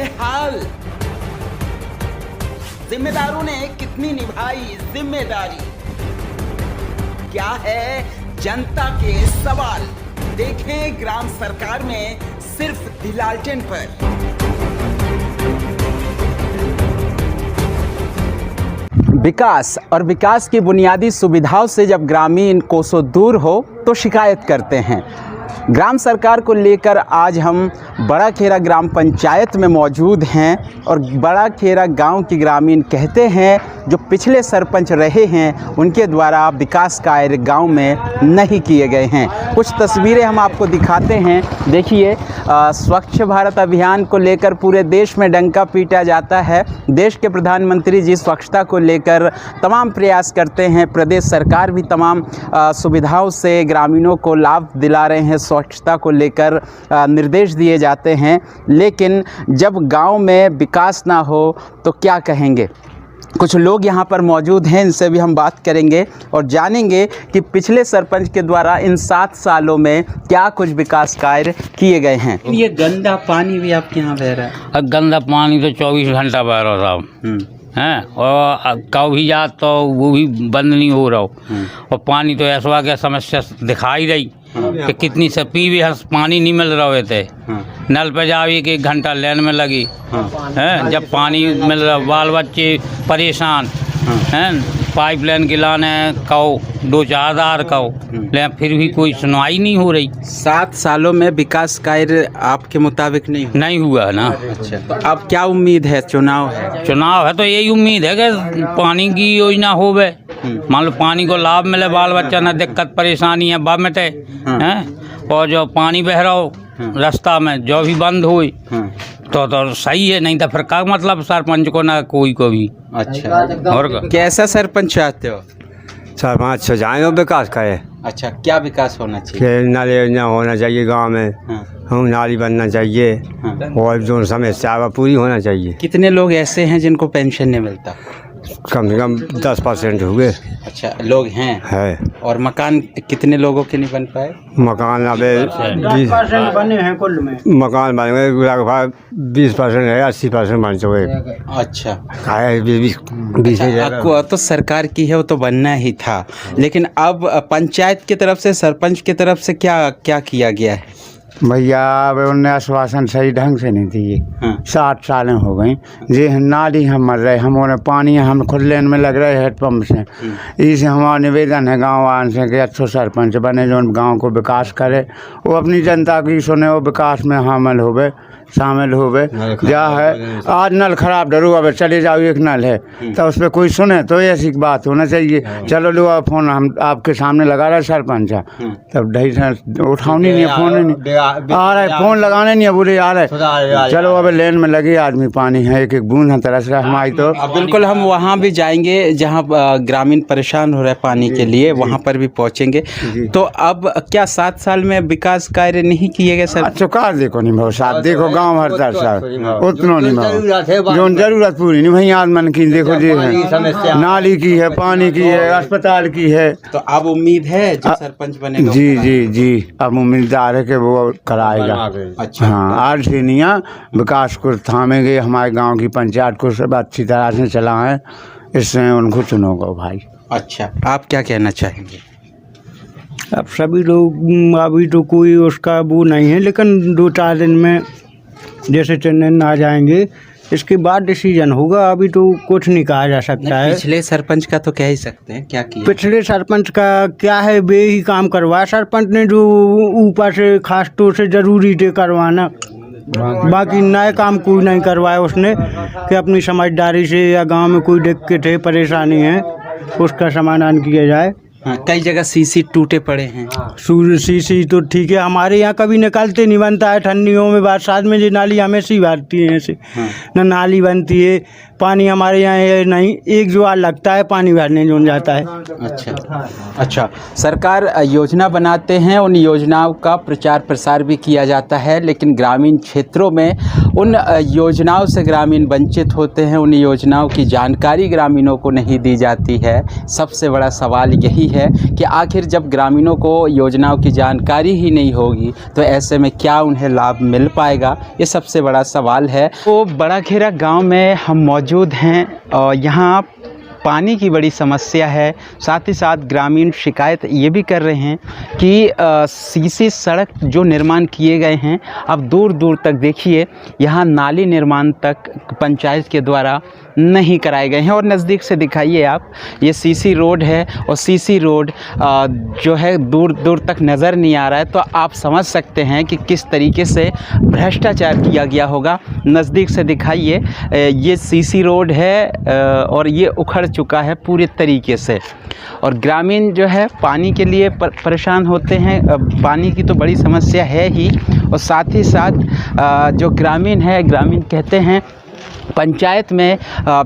है हाल। जिम्मेदारों ने कितनी निभाई जिम्मेदारी, क्या है जनता के सवाल। देखें ग्राम सरकार में सिर्फ दिलालटेन पर। विकास और विकास की बुनियादी सुविधाओं से जब ग्रामीण कोसों दूर हो तो शिकायत करते हैं। ग्राम सरकार को लेकर आज हम बड़ा खेरा ग्राम पंचायत में मौजूद हैं और बड़ा खेरा गांव के ग्रामीण कहते हैं जो पिछले सरपंच रहे हैं उनके द्वारा विकास कार्य गांव में नहीं किए गए हैं। कुछ तस्वीरें हम आपको दिखाते हैं। देखिए, स्वच्छ भारत अभियान को लेकर पूरे देश में डंका पीटा जाता है। देश के प्रधानमंत्री जी स्वच्छता को लेकर तमाम प्रयास करते हैं। प्रदेश सरकार भी तमाम सुविधाओं से ग्रामीणों को लाभ दिला रहे हैं। स्वच्छता को लेकर निर्देश दिए जाते हैं, लेकिन जब गांव में विकास ना हो तो क्या कहेंगे। कुछ लोग यहां पर मौजूद हैं, इनसे भी हम बात करेंगे और जानेंगे कि पिछले सरपंच के द्वारा इन 7 सालों में क्या कुछ विकास कार्य किए गए हैं। ये गंदा पानी भी आपके यहाँ बह रहा है? गंदा पानी तो 24 घंटा बह रहा साहब हैं, और कभी जा तो वो भी बंद नहीं हो रहा हो। और पानी तो ऐसा क्या समस्या दिखाई रही कि कितनी से पीवे पानी नहीं मिल रहे थे। नल पे जाओ 1 घंटा लाइन में लगी हैं, जब पानी मिल रहा बाल बच्चे परेशान हैं। पाइपलाइन की लाने कहो 2-4 कहो, लेकिन फिर भी कोई सुनवाई नहीं हो रही। 7 सालों में विकास कार्य आपके मुताबिक नहीं हुआ है ना। अच्छा, तो अब क्या उम्मीद है? चुनाव है तो यही उम्मीद है कि पानी की योजना होवे, मान लो पानी को लाभ मिले, बाल बच्चा न दिक्कत परेशानी है बा मिटे हैं। और जो पानी बह रहा हो रास्ता में जो भी बंद हो तो सही है, नहीं तो फिर का मतलब सरपंच को ना कोई को भी। अच्छा, और कैसा सरपंच चाहते हो? सरपंच से जाएंगे विकास करे। अच्छा, क्या विकास होना चाहिए? नाली योजना होना चाहिए गांव में। हम नाली बनना चाहिए और जो समस्या है पूरी होना चाहिए। कितने लोग ऐसे हैं जिनको पेंशन नहीं मिलता? कम से कम 10% हुए। अच्छा, लोग हैं है। और मकान कितने लोगों के नहीं बन पाए? मकान अबे 10% बने हैं कुल में। मकान बन गए लगभग 20% है, 80% बन चुके। अच्छा, 20 तो सरकार की है वो तो बनना ही था, लेकिन अब पंचायत की तरफ से सरपंच की तरफ से क्या क्या किया गया है? भैया अब उन्हें आश्वासन सही ढंग से नहीं दिए। 7 साल हो गई जी, नाली हम मर रहे, हम उन्हें पानी हम खुद लेन में लग रहे हेडपम्प से। इसे हमारा निवेदन है गाँव वाले से कि अच्छो सरपंच बने जो गाँव को विकास करे, वो अपनी जनता की सुने, वो विकास में शामिल होवे। क्या है आज नल खराब डरू, अब चले जाओ एक नल है तो उस पर कोई सुने तो ऐसी बात होना चाहिए। चलो लो फोन हम आपके सामने लगा रहे सरपंच, तब ढही उठाने नहीं, फोन नहीं आ रहा है, फोन लगाने नहीं है, बुरे आ रहे। चलो अब लेन में लगे आदमी, पानी है एक बूंद है तरस रहा हमारी। तो बिल्कुल हम वहाँ भी जाएंगे जहाँ ग्रामीण परेशान हो रहे हैं पानी के लिए, वहाँ पर भी पहुँचेंगे। तो अब क्या 7 साल में विकास कार्य नहीं किए गए सर? चुका देखो नहीं भाव साहब, देखो गाँव हर साल उतना नहीं भाव, जो जरूरत पूरी नहीं भैया मन की। देखो जी है, नाली की है, पानी की है, अस्पताल की है। तो अब उम्मीद है जो सरपंच बनेगा? जी अब उम्मीदवार है कि वो कराएगा। अच्छा, हाँ, आज से नहीं विकास को थामेंगे, हमारे गांव की पंचायत को सब अच्छी तरह से चलाएं, इससे उनको चुनोगे भाई। अच्छा, आप क्या कहना चाहेंगे? अब सभी लोग अभी तो कोई उसका वो नहीं है, लेकिन 2-4 दिन में जैसे चेन्नई आ जाएंगे इसके बाद डिसीजन होगा। अभी तो कुछ नहीं कहा जा सकता है। पिछले सरपंच का तो कह ही सकते हैं, क्या किया? पिछले सरपंच का क्या है, वे ही काम करवाया सरपंच ने, जो ऊपर से खास तौर से जरूरी थे करवाना, बाकी नए काम कोई नहीं करवाया उसने। कि अपनी समझदारी से या गांव में कोई दिक्कत है परेशानी है उसका समाधान किया जाए। हाँ, कई जगह सीसी टूटे पड़े हैं। सीसी तो ठीक है, हमारे यहाँ कभी निकलते नहीं बनता है। ठंडियों में बरसात में जो नाली हमेशा ही भरती है ऐसे, न नाली बनती है। पानी हमारे यहाँ है नहीं, एक जुआर लगता है पानी भरने जो जाता है। अच्छा, सरकार योजना बनाते हैं, उन योजनाओं का प्रचार प्रसार भी किया जाता है, लेकिन ग्रामीण क्षेत्रों में उन योजनाओं से ग्रामीण वंचित होते हैं। उन योजनाओं की जानकारी ग्रामीणों को नहीं दी जाती है। सबसे बड़ा सवाल यही है कि आखिर जब ग्रामीणों को योजनाओं की जानकारी ही नहीं होगी तो ऐसे में क्या उन्हें लाभ मिल पाएगा, ये सबसे बड़ा सवाल है। तो बड़ा खेरा गांव में हम मौजूद हैं और यहाँ पानी की बड़ी समस्या है। साथ ही साथ ग्रामीण शिकायत ये भी कर रहे हैं कि सीसी सड़क जो निर्माण किए गए हैं अब दूर दूर तक देखिए, यहाँ नाली निर्माण तक पंचायत के द्वारा नहीं कराए गए हैं। और नज़दीक से दिखाइए आप, ये सीसी रोड है और सीसी रोड जो है दूर दूर तक नज़र नहीं आ रहा है। तो आप समझ सकते हैं कि किस तरीके से भ्रष्टाचार किया गया होगा। नज़दीक से दिखाइए, ये सीसी रोड है और ये उखड़ चुका है पूरे तरीके से। और ग्रामीण जो है पानी के लिए परेशान होते हैं। पानी की तो बड़ी समस्या है ही, और साथ ही साथ जो ग्रामीण है, ग्रामीण कहते हैं पंचायत में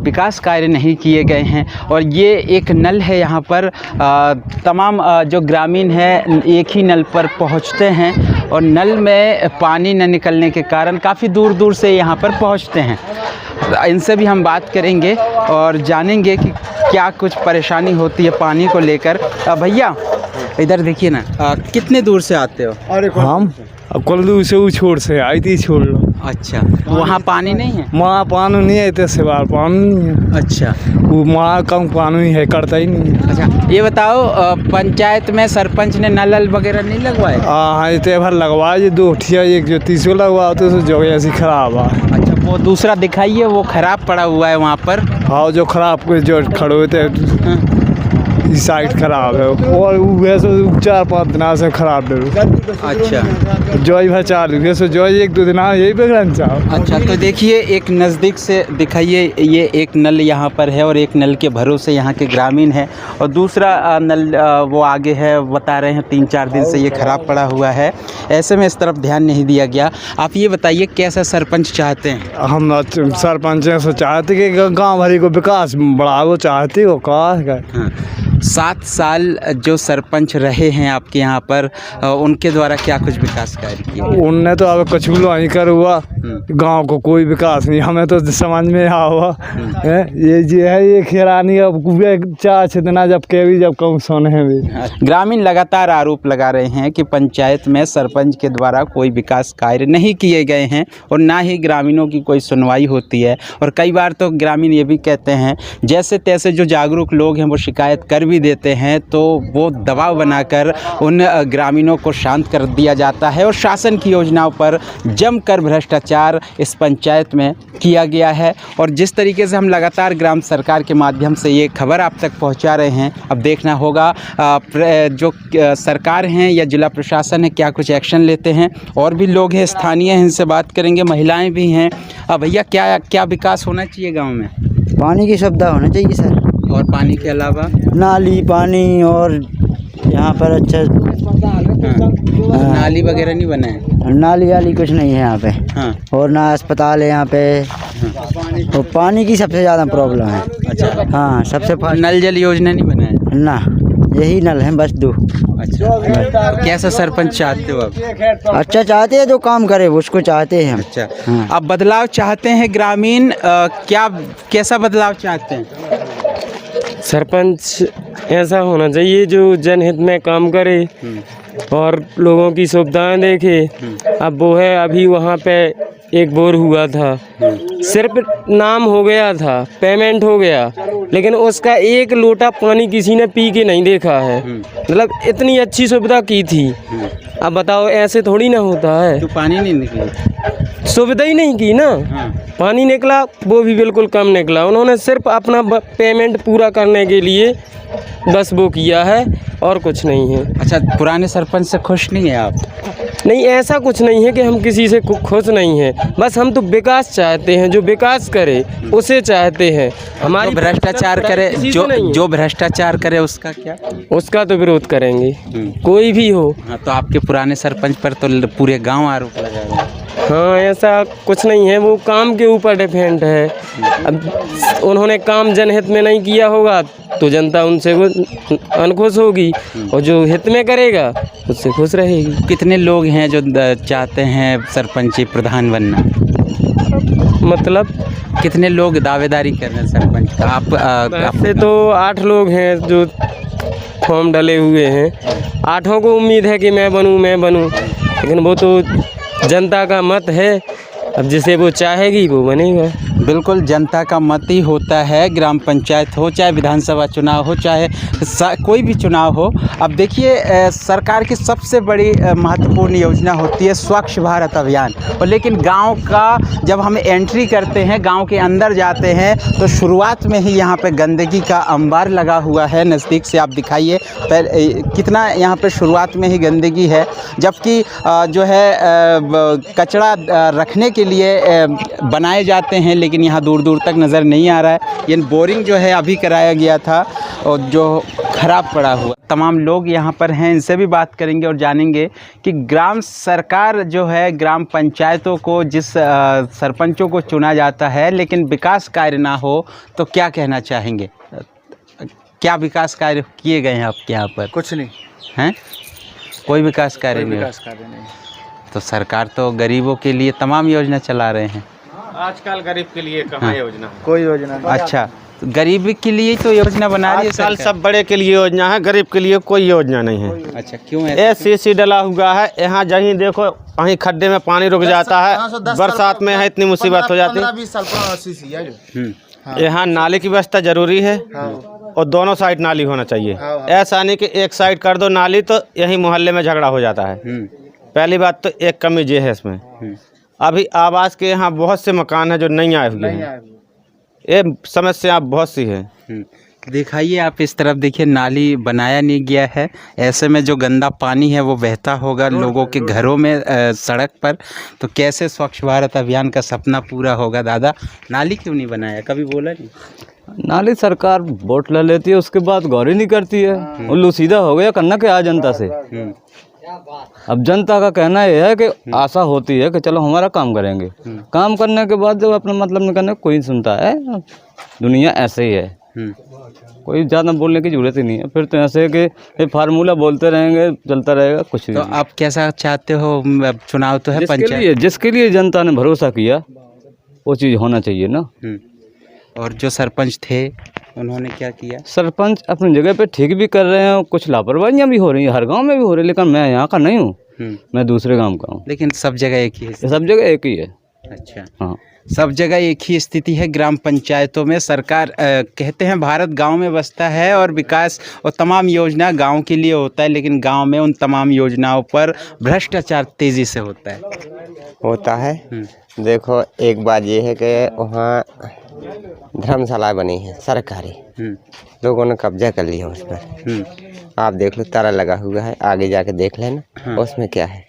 विकास कार्य नहीं किए गए हैं। और ये एक नल है यहाँ पर, तमाम जो ग्रामीण है एक ही नल पर पहुँचते हैं और नल में पानी न निकलने के कारण काफ़ी दूर दूर से यहाँ पर पहुँचते हैं। इनसे भी हम बात करेंगे और जानेंगे कि क्या कुछ परेशानी होती है पानी को लेकर। भैया इधर देखिए ना, कितने दूर से आते हो? हम कोल्लू से ऊ छोड़ से आई थी, छोड़ लो। अच्छा, वहाँ पानी नहीं है? वहाँ पानी नहीं है, इतने से बार पानी नहीं है। अच्छा, वो वहाँ कम पानी है, करता ही नहीं है। अच्छा ये बताओ, पंचायत में सरपंच ने नल वगैरह नहीं लगवाए? हाँ, इतने भर लगवाए, 2 ठिया एक जो 30 लगवा तो जो ऐसी खराब है। अच्छा, वो दूसरा दिखाइए, वो खराब पड़ा हुआ है वहाँ पर। हाँ, जो खराब जो खड़े हुए थे इस साइड खराब है, और वैसे 4-5 दिन से खराब है। अच्छा, जो ही चालू है, जो 1-2 दिन यही बिगड़न चाहो। अच्छा, तो देखिए एक नज़दीक से दिखाइए, ये एक नल यहाँ पर है और एक नल के भरोसे यहाँ के ग्रामीण है, और दूसरा नल वो आगे है, बता रहे हैं 3-4 दिन से ये ख़राब पड़ा हुआ है। ऐसे में इस तरफ ध्यान नहीं दिया गया। आप ये बताइए कैसा सरपंच चाहते हैं? हम सरपंच से चाहते कि गाँव भरी को विकास बढ़ाओ, चाहते हो का। 7 साल जो सरपंच रहे हैं आपके यहाँ पर, उनके द्वारा क्या कुछ विकास कार्य किया? उनने तो अब कुछ नहीं कर हुआ, गांव को कोई विकास नहीं। हमें तो समझ में आ हुआ ये जो है ये खेरानी अब 4-6 दिन जब के भी जब कम सोने हैं भी। ग्रामीण लगातार आरोप लगा रहे हैं कि पंचायत में सरपंच के द्वारा कोई विकास कार्य नहीं किए गए हैं और ना ही ग्रामीणों की कोई सुनवाई होती है। और कई बार तो ग्रामीण ये भी कहते हैं, जैसे तैसे जो जागरूक लोग हैं वो शिकायत कर भी देते हैं तो वो दबाव बनाकर उन ग्रामीणों को शांत कर दिया जाता है। और शासन की योजनाओं पर जमकर भ्रष्टाचार इस पंचायत में किया गया है। और जिस तरीके से हम लगातार ग्राम सरकार के माध्यम से ये खबर आप तक पहुंचा रहे हैं, अब देखना होगा जो सरकार हैं या जिला प्रशासन है क्या कुछ एक्शन लेते हैं। और भी लोग हैं स्थानीय हैं, इनसे बात करेंगे, महिलाएं भी हैं। भैया क्या विकास होना चाहिए गाँव में? पानी की सुविधा होना चाहिए सर, और पानी के अलावा नाली पानी, और यहाँ पर अच्छा नाली वगैरह नहीं बना है? नाली वाली कुछ नहीं है यहाँ पे। हाँ। और ना अस्पताल है यहाँ पे। और पानी की सबसे ज़्यादा प्रॉब्लम है। अच्छा, हाँ, सबसे नल जल योजना नहीं बना है? ना, यही नल है बस 2। अच्छा, कैसा सरपंच चाहते हो आप? अच्छा चाहते हैं, जो काम करे उसको चाहते हैं हम। अच्छा, हाँ। अब बदलाव चाहते हैं ग्रामीण, कैसा बदलाव चाहते हैं? सरपंच ऐसा होना चाहिए जो जनहित में काम करे और लोगों की सुविधाएं देखे। अब वो है, अभी वहाँ पे एक बोर हुआ था, सिर्फ नाम हो गया था, पेमेंट हो गया, लेकिन उसका 1 लोटा पानी किसी ने पी के नहीं देखा है। मतलब इतनी अच्छी सुविधा की थी, अब बताओ ऐसे थोड़ी ना होता है। तो पानी नहीं निकला, सुविधा ही नहीं की ना। पानी निकला वो भी बिल्कुल कम निकला। उन्होंने सिर्फ अपना पेमेंट पूरा करने के लिए बस वो किया है और कुछ नहीं है। अच्छा, पुराने सरपंच से खुश नहीं है आप? नहीं, ऐसा कुछ नहीं है कि हम किसी से खुश नहीं हैं, बस हम तो विकास चाहते हैं, जो विकास करे उसे चाहते हैं। हमारी जो भ्रष्टाचार करे, जो भ्रष्टाचार करे उसका क्या? उसका तो विरोध करेंगे, कोई भी हो। हाँ, तो आपके पुराने सरपंच पर तो पूरे गांव आरोप लगाएगा। हाँ, ऐसा कुछ नहीं है, वो काम के ऊपर डिपेंड है। अब उन्होंने काम जनहित में नहीं किया होगा तो जनता उनसे अनखुश होगी, और जो हित में करेगा उससे खुश रहेगी। कितने लोग हैं जो चाहते हैं सरपंच प्रधान बनना? मतलब कितने लोग दावेदारी कर रहे हैं सरपंच का? आप वैसे तो 8 लोग हैं जो फॉर्म डले हुए हैं। 8 को उम्मीद है कि मैं बनूं, लेकिन वो तो जनता का मत है, अब जिसे वो चाहेगी वो बनेगा। बिल्कुल, जनता का मत ही होता है, ग्राम पंचायत हो चाहे विधानसभा चुनाव हो चाहे कोई भी चुनाव हो। अब देखिए सरकार की सबसे बड़ी महत्वपूर्ण योजना होती है स्वच्छ भारत अभियान, और लेकिन गांव का जब हम एंट्री करते हैं, गांव के अंदर जाते हैं, तो शुरुआत में ही यहाँ पे गंदगी का अंबार लगा हुआ है। नज़दीक से आप दिखाइए कितना यहाँ पे शुरुआत में ही गंदगी है, जबकि जो है कचरा रखने के लिए बनाए जाते हैं, लेकिन यहाँ दूर दूर तक नज़र नहीं आ रहा है। ये बोरिंग जो है अभी कराया गया था और जो ख़राब पड़ा हुआ। तमाम लोग यहाँ पर हैं, इनसे भी बात करेंगे और जानेंगे कि ग्राम सरकार जो है, ग्राम पंचायतों को जिस सरपंचों को चुना जाता है, लेकिन विकास कार्य ना हो तो क्या कहना चाहेंगे? क्या विकास कार्य किए गए हैं आपके यहाँ पर? कुछ नहीं हैं, कोई विकास कार्य नहीं। विकास कार्य नहीं। तो सरकार तो गरीबों के लिए तमाम योजना चला रहे हैं। आजकल गरीब के लिए कहाँ योजना है? कोई योजना नहीं। अच्छा, तो गरीबी के लिए तो योजना बना रही है आजकल सरकार। सब बड़े के लिए योजना है, गरीब के लिए कोई योजना नहीं है। अच्छा, क्यों है? SCC डला हुआ है, यहाँ जहीं देखो वहीं खड्डे में पानी रुक जाता है, बरसात में है इतनी मुसीबत हो जाती है। यहाँ नाली की व्यवस्था जरूरी है और दोनों साइड नाली होना चाहिए। ऐसा नहीं कि एक साइड कर दो नाली तो यहीं मोहल्ले में झगड़ा हो जाता है। पहली बात तो एक कमी ये है इसमें, अभी आवास के यहाँ बहुत से मकान हैं जो नहीं आए हुए हैं। ये समस्या बहुत सी है। दिखाइए आप इस तरफ देखिए, नाली बनाया नहीं गया है, ऐसे में जो गंदा पानी है वो बहता होगा लोगों के घरों में, सड़क पर। तो कैसे स्वच्छ भारत अभियान का सपना पूरा होगा? दादा, नाली क्यों नहीं बनाया? कभी बोला नहीं? नाली सरकार वोट ले लेती है, उसके बाद गौर ही नहीं करती है। उल्लू सीधा हो गया, करना क्या जनता से। अब जनता का कहना यह है कि आशा होती है कि चलो हमारा काम करेंगे, काम करने के बाद जब अपना मतलब नहीं करने कोई सुनता है। दुनिया ऐसे ही है, कोई ज़्यादा बोलने की जरूरत ही नहीं है। फिर तो ऐसे कि ये फार्मूला बोलते रहेंगे, चलता रहेगा, कुछ तो आप कैसा चाहते हो? चुनाव तो है पंचायत, जिसके लिए जनता ने भरोसा किया वो चीज़ होना चाहिए ना। और जो सरपंच थे उन्होंने क्या किया? सरपंच अपनी जगह पे ठीक भी कर रहे हैं, कुछ लापरवाहियाँ भी हो रही हैं, हर गांव में भी हो रही है, लेकिन मैं यहाँ का नहीं हूँ, मैं दूसरे गांव का हूँ। लेकिन सब जगह एक ही है। सब जगह एक ही है। अच्छा, हाँ, सब जगह एक ही स्थिति है ग्राम पंचायतों में। सरकार कहते हैं भारत गांव में बसता है और विकास और तमाम योजना गांव के लिए होता है, लेकिन गांव में उन तमाम योजनाओं पर भ्रष्टाचार तेज़ी से होता है। देखो, एक बात ये है कि वहाँ धर्मशाला बनी है सरकारी, लोगों ने कब्जा कर लिया उस पर। आप देख लो, ताला लगा हुआ है, आगे जाके देख लेना उसमें क्या है।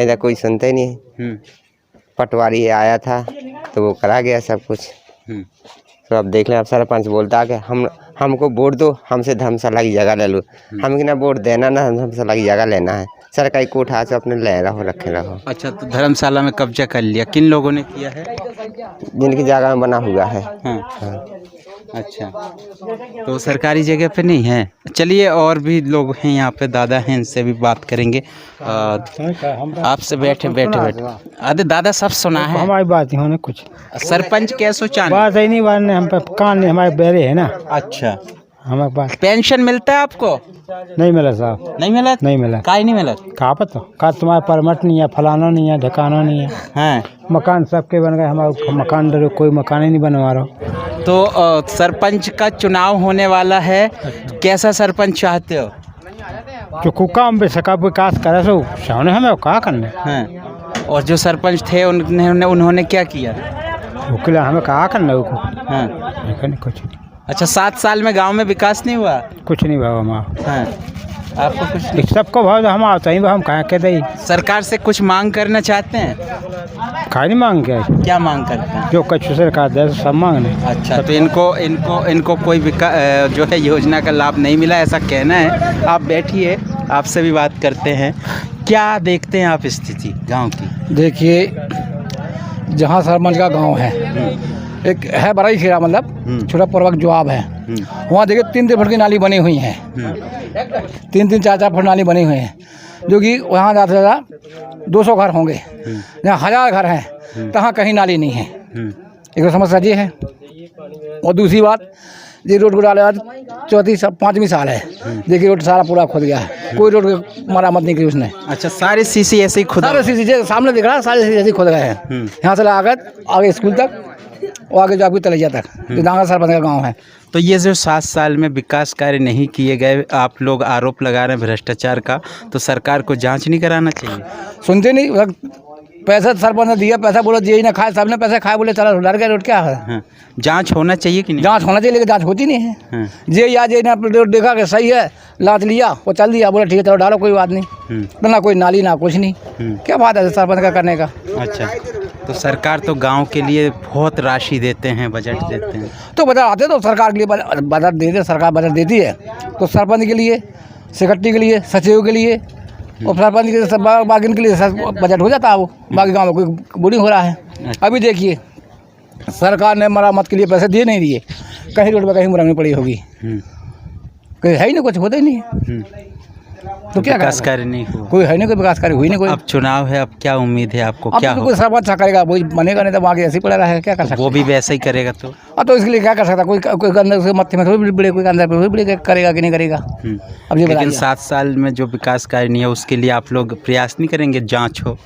ऐसा कोई सुनता ही नहीं है। पटवारी आया था तो वो करा गया सब कुछ। तो अब देख लें, अब सरपंच बोलता है कि हमको वोट दो, हमसे धर्मशाला की जगह ले लो। हमें ना वोट देना ना धर्मशाला की जगह लेना है, सरकारी कोठा से अपने ले रहो, रखे रहो। अच्छा, तो धर्मशाला में कब्जा कर लिया, किन लोगों ने किया है? जिनकी जगह में बना हुआ है। हाँ। अच्छा, तो सरकारी जगह पे नहीं है। चलिए, और भी लोग हैं यहाँ पे, दादा हैं, इनसे भी बात करेंगे। आपसे बैठे। अरे दादा, सब सुना है हमारी बात होने कुछ सरपंच कैसो चांद बात है नहीं, बात हम पे कान नहीं, हमारे बहरे है ना। अच्छा, हमारे पास पेंशन मिलता है आपको? नहीं मिला साहब, नहीं मिला। काहे नहीं मिला? कहा पता का तुम्हारा परमिट नहीं है, फलाना नहीं है, ढकाना नहीं है। हाँ, मकान सबके बन गए, हमारा मकान डरो, कोई मकान ही नहीं बनवा रहा। तो सरपंच का चुनाव होने वाला है, कैसा सरपंच चाहते हो? जो काम पे सका विकास करे सो सामने हमें कहा करने। हाँ, और जो सरपंच थे उन्होंने क्या किया? उसके लिए हमें कहा करना उसको। हाँ, कुछ। अच्छा, 7 साल में गांव में विकास नहीं हुआ? कुछ नहीं हुआ हमारा। हाँ, आपको कुछ नहीं? सबको भाव हम आता ही, हम कहाँ के दे। सरकार से कुछ मांग करना चाहते हैं? खाई नहीं मांग क्या मांग करते हैं? जो कुछ सरकार दे सब मांगने। अच्छा, तो इनको कोई जो है योजना का लाभ नहीं मिला, ऐसा कहना है। आप बैठिए, आपसे भी बात करते हैं। क्या देखते हैं आप स्थिति गाँव की? देखिए, जहाँ सरपंच का गाँव है, एक है बड़ा ही खेरा, मतलब छोटा पूर्वक जवाब है। वहाँ देखिए 3-3 फुट की नाली बनी हुई है, 3-3, 4-4 फुट नाली बनी हुई है, जो कि वहाँ ज़्यादा से ज़्यादा 200 घर होंगे। जहाँ 1000 घर हैं तहाँ कहीं नाली नहीं है। एक तो समस्या ये है। और दूसरी बात ये रोड को डाले आज 5वीं साल है, देखिए रोड सारा पूरा खुद गया है, कोई रोड की मरम्मत नहीं की उसने। अच्छा, सारे सीसी ऐसे ही खुदा सारे सीसी सामने दिख रहा है, सारे सीसी ऐसे ही खुद गए हैं। यहाँ से आगे आगे स्कूल तक और आगे जाके तलैया तक, जो डांगा सरपंच का गाँव है। तो ये जो 7 साल में विकास कार्य नहीं किए गए, आप लोग आरोप लगा रहे हैं भ्रष्टाचार का, तो सरकार को जांच नहीं कराना चाहिए? सुनते नहीं, पैसा सरपंच ने दिया, पैसा बोलो जी ना खाए, सबने पैसा खाए, बोले चलो डर गए, रोड क्या है। हाँ, जांच होना चाहिए कि नहीं? जांच होना चाहिए, लेकिन जांच होती नहीं है। हाँ। जे या जे ना रोड देखा कि सही है, लाच लिया वो चल दिया, बोला ठीक है चलो डालो, कोई बात नहीं। तो ना कोई नाली ना कुछ नहीं, क्या बात है सरपंच का करने का। अच्छा, तो सरकार तो गांव के लिए बहुत राशि देते हैं, बजट देते हैं। तो बजट आते तो सरकार के लिए बजट देते, सरकार बजट देती है तो सरपंच के लिए, सेक्रेटरी के लिए, सचिव के लिए और सरपंच के बाकी के लिए बजट हो जाता है। वो बाकी गाँव में कोई बोरिंग हो रहा है। अभी देखिए सरकार ने मरम्मत के लिए पैसे दिए नहीं दिए, कहीं रोड पर कहीं मुरम्मत पड़ी होगी, कहीं है ही नहीं, कुछ होता ही नहीं है। तो क्या विकास कार्य नहीं हुआ, कोई है नहीं, कोई विकास कार्य हुई नहीं कोई। अब चुनाव है, अब क्या उम्मीद है आपको? अब क्या तो कोई सरपंच अच्छा करेगा, वही बनेगा, नहीं तो आगे ऐसे ही पड़ा रहेगा, क्या कर सकते। वो भी वैसे ही करेगा तो? अब तो इसके लिए क्या कर सकता, कोई अंदर से मत्थे में थोड़ी बिड़े, कोई अंदर पे थोड़ी बिड़े करेगा कि नहीं करेगा। अब ये लेकिन 7 साल में जो विकास कार्य नहीं है उसके लिए आप लोग प्रयास नहीं करेंगे, जांच हो?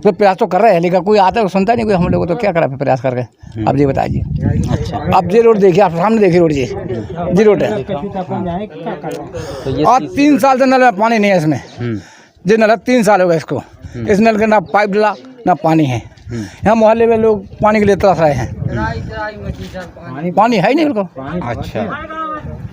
तो प्रयास तो कर रहे हैं, लेकिन कोई आता है सुनता नहीं कोई, हम लोग तो क्या करा प्रयास करके। अब ये बताइए, अच्छा, अब ये रोड देखिए, आप सामने देखिए रोड, जी रोड है। आज 3 साल से नल में पानी नहीं है इसमें, जो नल 3 साल हो गए इसको, इस नल के ना पाइप डला ना पानी है। यहाँ मोहल्ले में लोग पानी के लिए तरस रहे हैं, पानी है ही नहीं बिल्कुल। अच्छा,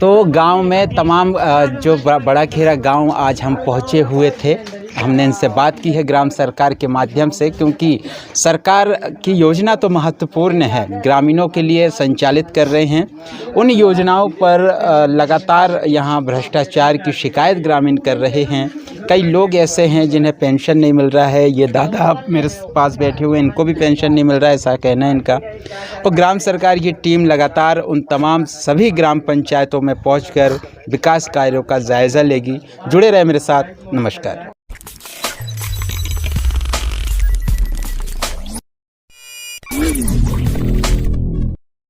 तो गांव में तमाम जो बड़ा खेरा गांव आज हम पहुंचे हुए थे, हमने इनसे बात की है ग्राम सरकार के माध्यम से, क्योंकि सरकार की योजना तो महत्वपूर्ण है, ग्रामीणों के लिए संचालित कर रहे हैं। उन योजनाओं पर लगातार यहाँ भ्रष्टाचार की शिकायत ग्रामीण कर रहे हैं। कई लोग ऐसे हैं जिन्हें पेंशन नहीं मिल रहा है, ये दादा मेरे पास बैठे हुए, इनको भी पेंशन नहीं मिल रहा है, ऐसा कहना है इनका। और ग्राम सरकार की टीम लगातार उन तमाम सभी ग्राम पंचायतों में पहुंचकर विकास कार्यों का जायज़ा लेगी। जुड़े रहे मेरे साथ, नमस्कार।